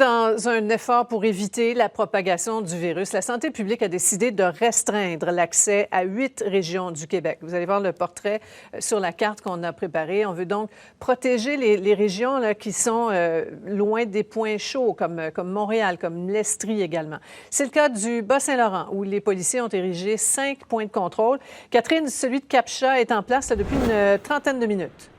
Dans un effort pour éviter la propagation du virus, la santé publique a décidé de restreindre l'accès à 8 régions du Québec. Vous allez voir le portrait sur la carte qu'on a préparée. On veut donc protéger les régions là, qui sont loin des points chauds, comme Montréal, comme l'Estrie également. C'est le cas du Bas-Saint-Laurent, où les policiers ont érigé 5 points de contrôle. Catherine, celui de Cap-Chat est en place là, depuis une trentaine de minutes.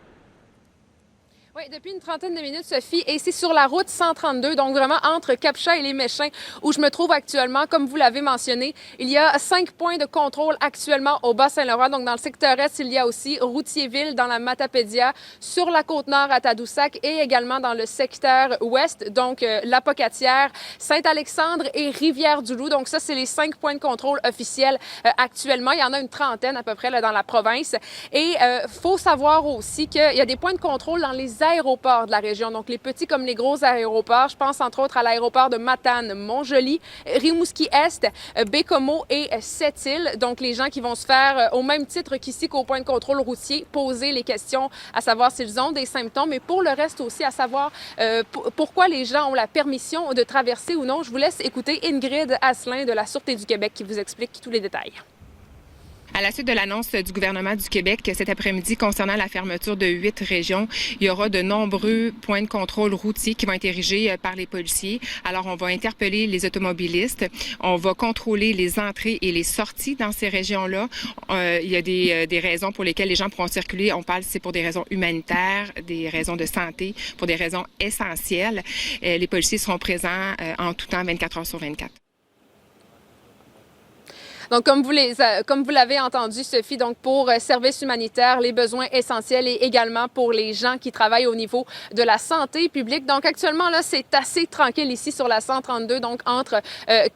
Oui, depuis une trentaine de minutes, Sophie, et c'est sur la route 132, donc vraiment entre Cap-Chat et les Méchins, où je me trouve actuellement. Comme vous l'avez mentionné, il y a 5 points de contrôle actuellement au Bas-Saint-Laurent. Donc dans le secteur est, il y a aussi Routierville dans la Matapédia, sur la Côte-Nord à Tadoussac et également dans le secteur ouest, donc la Pocatière, Saint-Alexandre et Rivière-du-Loup. Donc ça, c'est les 5 points de contrôle officiels actuellement. Il y en a une trentaine à peu près là, dans la province. Et faut savoir aussi qu'il y a des points de contrôle dans les aéroports de la région, donc les petits comme les gros aéroports. Je pense entre autres à l'aéroport de Matane, Montjoli, Rimouski-Est, Bécomo et Sept-Îles. Donc les gens qui vont se faire, au même titre qu'ici qu'au point de contrôle routier, poser les questions à savoir s'ils ont des symptômes, mais pour le reste aussi à savoir pourquoi les gens ont la permission de traverser ou non. Je vous laisse écouter Ingrid Asselin de la Sûreté du Québec qui vous explique tous les détails. À la suite de l'annonce du gouvernement du Québec cet après-midi concernant la fermeture de 8 régions, il y aura de nombreux points de contrôle routiers qui vont être érigés par les policiers. Alors, on va interpeller les automobilistes, on va contrôler les entrées et les sorties dans ces régions-là. Il y a des raisons pour lesquelles les gens pourront circuler. On parle, c'est pour des raisons humanitaires, des raisons de santé, pour des raisons essentielles. Les policiers seront présents en tout temps, 24 heures sur 24. Donc, comme vous l'avez entendu, Sophie, donc pour services humanitaires, les besoins essentiels et également pour les gens qui travaillent au niveau de la santé publique. Donc, actuellement, là, c'est assez tranquille ici sur la 132, donc entre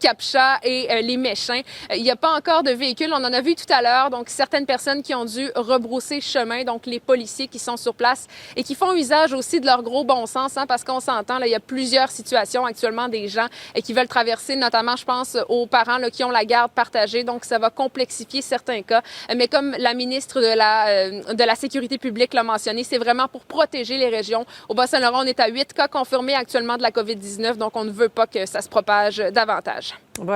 Cap-Chat et les Méchins. Il n'y a pas encore de véhicules. On en a vu tout à l'heure. Donc, certaines personnes qui ont dû rebrousser chemin, donc les policiers qui sont sur place et qui font usage aussi de leur gros bon sens, hein, parce qu'on s'entend, là, il y a plusieurs situations actuellement des gens qui veulent traverser, notamment, je pense, aux parents là, qui ont la garde partagée. Donc, ça va complexifier certains cas. Mais comme la ministre de la Sécurité publique l'a mentionné, c'est vraiment pour protéger les régions. Au Bas-Saint-Laurent, on est à 8 cas confirmés actuellement de la COVID-19, donc on ne veut pas que ça se propage davantage. Voilà.